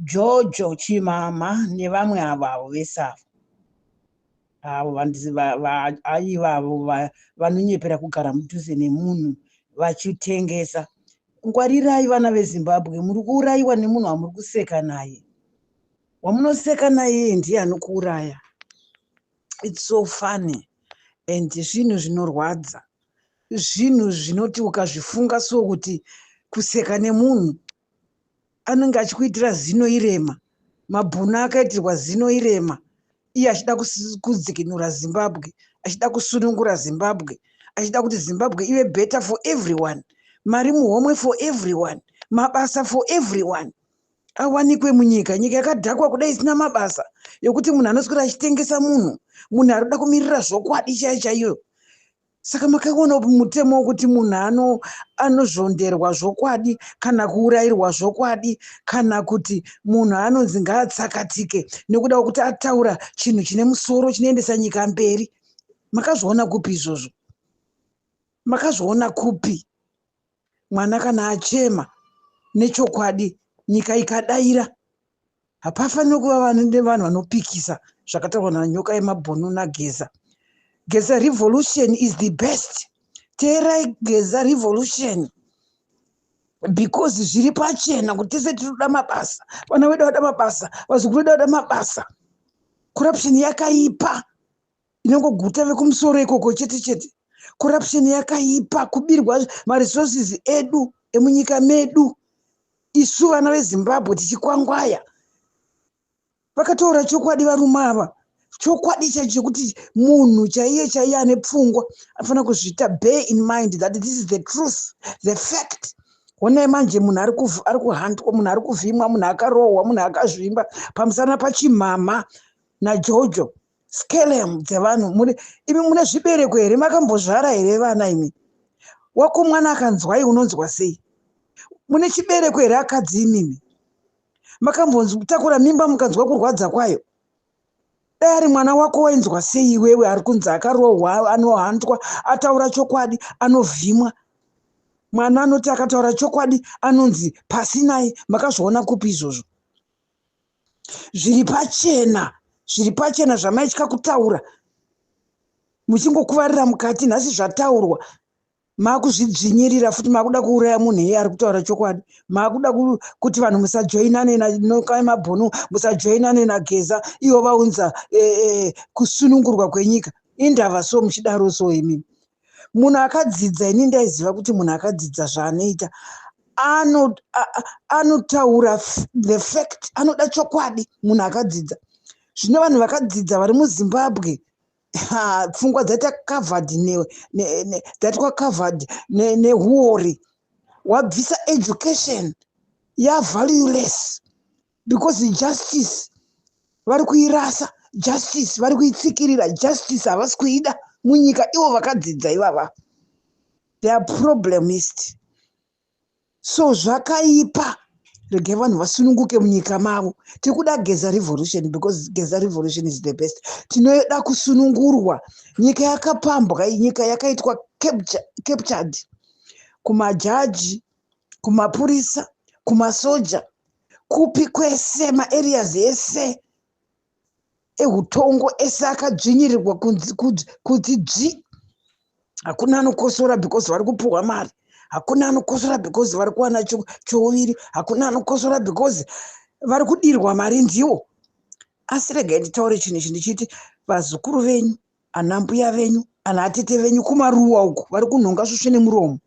Jojo Chimama nevamwe avo vesavo avo aivavo vanonyepera kugara mudhuze nemunhu vachitengesa. Ngwarirai vana veZimbabwe, muri kuurayiwa nemunhu wamuri kuseka naye. Wamunoseka naye ndiye anokuuraya. It's so funny. And zvinhu zvinorwadza, zvinhu zvinoti ukazvifunga so kuti kuseka nemunhu anenge achikuitira zino irema, mabhunu akaitirwa zino irema, iye achida kudzikinura Zimbabwe, achida kusunungura Zimbabwe, achida kuti Zimbabwe ive better for everyone, mari muhomwe for everyone, mabasa for everyone awanikwe munyika. Nyika yakadhakwa kudai isina mabasa, yokuti munhu anoswera achitengesa munhu arikuda kumirira zvokwadi chaiyo. Saka makaona mutemo wokuti munhu anozvonderwa zvokwadi kana kuurayirwa zvokwadi kana kuti munhu anonzi ngaatsakatike nekuda kwokuti ataura chinhu chine musoro chinoendesa nyika mberi. Makazviona kupi izvozvo? Makazviona kupi? Mwana kana achema nechokwadi nyika ikadaira, hapafaniri kuva nevanhu vanopikisa zvakataurwa nanyoka yemabhunu naGeza. Geza revolution is the best. Teerai Geza revolution because zviri pachena kuti tese tinoda mabasa, vana vedu vada mabasa, vazukuru vedu vada mabasa. Corruption yakaipa inongoguta vekumusoro ikoko chete chete. Corruption yakaipa, kubirwa maresources edu emunyika medu. Isu vana veZimbabwe tichikwangwaya. Vakataura chokwadi varume ava. Chokwadi chekuti munhu chaiye ane pfungwa anofanira kuzviita. Bear in mind that this is the truth, the fact. Honai manje munhu ari kuhandwa, munhu ari kuvhimwa, munhu akarohwa, munhu akazvimba pamusana paChimama naJojo. Scalem dzevanhu. Imi mune zvibereko here? Makambozvara here vana imi? Wako mwana akanzwai unonzwa sei? Mune chibereko here akadzi imimi? Makambontakura mimba mukanzwa kurwadza kwayo? Dai ari mwana wako wainzwa sei iwewe ari kunzi akarohwa, anohandwa, ataura chokwadi, anovhimwa? Mwana anoti akataura chokwadi anonzi pasinai. Makazviona kupi izvozvo? Zviri pachena zvamaitya kutaura. Muchingokuvarira mukati, nhasi zvataurwa. Makuzvidzvinyirira futi, makuda kuuraya munhu iye ari kutaura chokwadi. Makuda kuti vanhu musajoinane naNyoka yemabhunu, musajoinane naGeza, ivo vaunza kusunungurwa kwenyika. Indava so muchidaro so imi. Munhu akadzidza, ini ndaiziva kuti munhu akadzidza zvaanoita anotaura the fact, anoda chokwadi. Munhu akadzidza. Zvino vanhu vakadzidza vari muZimbabwe pfungwa dzaita covered nehuori. Wabvisa education valueless because justice vari kuirasa, justice vari kuitsikirira, justice havasi kuida munyika. Ivo vakadzidza ivava, they are problemist. So zvakaipa. Regai vanhu vasununguke munyika mavo. Tikuda Geza revolution because Geza revolution is the best. Tinoda kusunungurwa. Nyika yakapambwa, nyika yakaitwa captured. Kumajaji, kumapurisa, kumasoja, kupi kwese, maareas ese ehutongo ese akadzvinyirirwa kuti dzvi. Hakuna anokosora because vari kupuhwa mari. Hakuna anokosora because vari kuwana chouviri. Hakuna anokosora because vari kudirwa mari ndiwo. Asi regai nditaure chinhu ichi ndichiti vazukuru venyu, anambuya venyu, anaatete venyu kumaruwa uku vari kunhonga svosve nemuromo.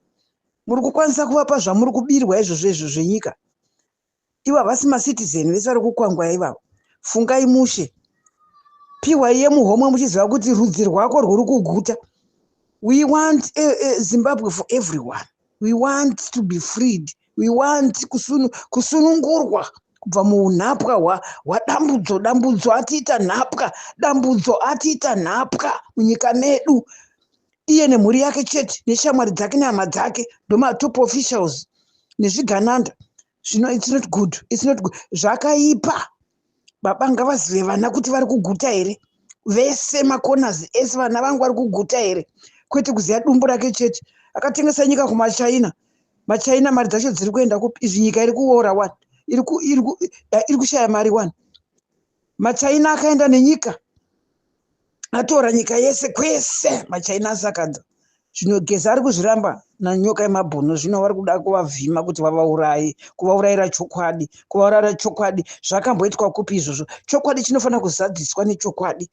Muri kukwanisa kuvapa zvamuri kubirwa izvozvo zvenyika? Ivo havasi macitizen vese vari kukwangwa ivavo. Fungai mushe. Piwa iye muhomwe muchiziva kuti rudzi rwako rwuri kuguta. We want Zimbabwe for everyone. We want to be freed. We want kusunungurwa kubva muunhapwa hwadambudzo atiita nhapwa. Dambudzo atiita nhapwa munyika medu. Iye nemhuri yake chete neshamwari dzake nehama dzake ndomatop officials nezvigananda. Zvino it's not good. It's not good. Zvakaipa. Baba ngavazive vana kuti vari kuguta here. Vese makonazi ese vana vangu vari kuguta here. Kwete kuziva dumbu rake chete. Akatengesa nyika kumaChina. maChina mari dzacho dziri kuenda kupi? Izvi nyika iri kuora wani. iri kushaya mari wani. Machaina akaenda nenyika, atora nyika yese kwese, machaina asakadza. Zvino Geza ari kuzviramba nanyoka yemabhunu, zvino vari kuda kuvavhima kuti vavauraye, kuvaurayira chokwadi, kuvaurayira chokwadi. Zvakamboitwa kupi izvozvo? Chokwadi chinofanira kuzadziswa nechokwadi.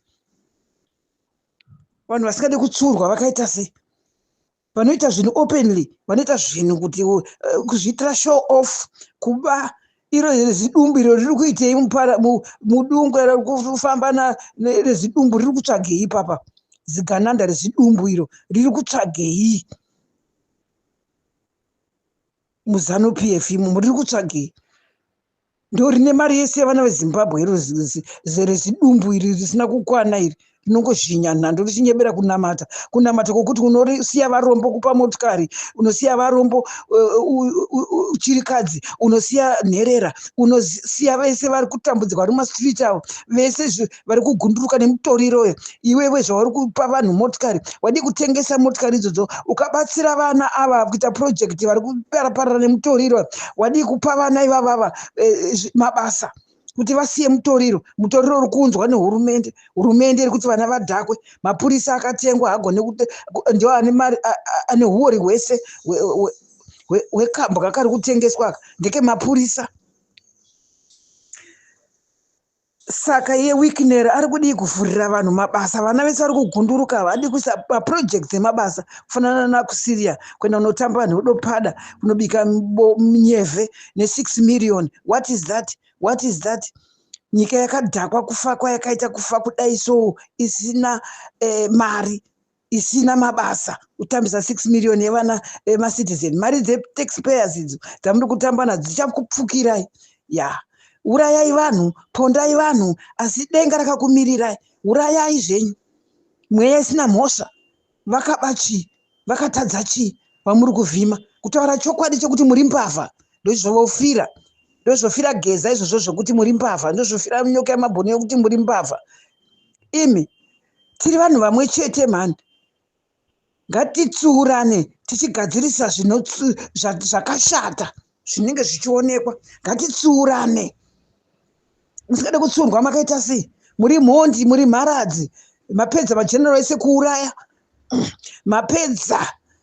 Vanhu vasingade kutsurwa vakaita sei? Vanoita zvinhu openly, vanoita zvinhu kuti kuzviitira show off, kuba iro rezidumbu iro riri kuitei mudungu riri kufamba rezidumbu riri kutsvagei papa? Zigananda rezidumbu iro riri kutsvagei? Muzanu PF imo riri kutsvagei? Ndo rine mari yese yevana veZimbabwe iro rezidumbu iri risina kukwana iri, rinongozvinya nhando richinyebera kunamata kwokuti unosiya varombo kupa motikari, unosiya varombo chirikadzi, unosiya nherera, unosiya vese vari kutambudzika vari mumastriti avo, vese vari kugunduruka nemutoriroyo. Iwewe zvauri kupa vanhu motikari, wadi kutengesa motikari idzodzo ukabatsira vana ava kuita projekti vari kuparaparara nemutoriro, wadi kupa vana ivavava mabasa kuti vasiye mutoriro uri kuunzwa nehurumende. Hurumende iri kuti vana vadhakwe, mapurisa akatengwa hagone ndio ane mari, ane huori hwese hwekambwa kari kutengeswa ndeke mapurisa. Saka iye Wickner ari kudii kuvhurira vanhu mabasa? Vana vese vari kugunduruka, havadi kuisa maprojekti emabasa, kufanana nakuSyria, kuenda kunotamba nhodopada, kunobika nyevhe ne6 million. What is that? What is that? Nyika yakadhakwa, kufa kwayakaita kufa kudai so, isina mari, isina mabasa, kutambisa 6 million yevana macitizen. Mari dzetaxpayers idzo dzamuri kutamba nadzo dzichakupfukirai. Ya, urayai vanhu, pondai vanhu, asi denga rakakumirirai. Urayai zvenyu, mweya isina mhosva. Vakaba chii? Vakatadza chii vamuri kuvhima? Kutaura chokwadi chokuti muri mbavha ndozvofira. Ndozvofira Geza izvozvo zvokuti muri mbavha, ndozvofira nyoka yemabhunu yokuti muri mbavha. Imi tiri vanhu vamwe chete mani. Ngatitsiurane tichigadzirisa zvakashata zvinenge zvichionekwa. Ngatitsiurane. Musingade kutsurwa makaita sei? Muri mhondi, muri mharadzi, mapedza majenerali vese kuuraya, mapedza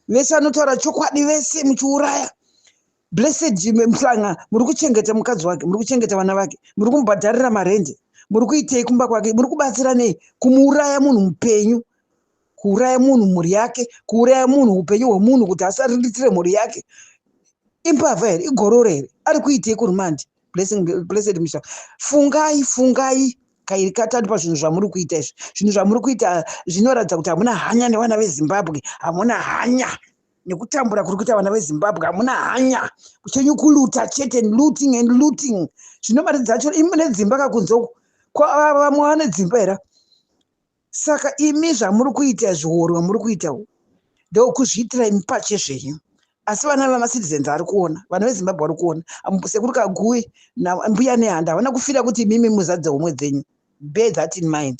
vese vanotaura chokwadi vese muchiuraya. Blessed Mhlanga, muri kuchengeta mukadzi wake, muri kuchengeta vana vake, muri kumubhadharira marende, muri kuitei kumba kwake, muri kubatsira nei? Kumuuraya munhu mupenyu, kuuraya munhu mhuri yake, kuuraya munhu upenyu hwemunhu kuti asariritire mhuri yake. Imbavha here? Igororo here? Ari kuitei kurumandi? Blessed Mhlanga, fungai kairi katatu pazvinhu zvamuri kuita izvi. Zvinhu zvamuri kuita zvinoratidza kuti hamuna hanya nevana veZimbabwe, hamuna hanya nekutambura kuri kuita vana veZimbabwe, hamuna hanya kuchenyu kuluta chete, looting and looting. Zvino mari dzacho imi mune dzimba kakunzoko, vamwe vane dzimba here? Saka imi zvamuri kuita, zvioro vamuri kuitawo ndokuzviitira imi pache zvenyu. Asi vana vamacitizens ari kuona, vana veZimbabwe vari kuona, sekuri Kagui nambuya nehanda havana kufira kuti imimi muzadze homwe dzenyu. Bear that in mind.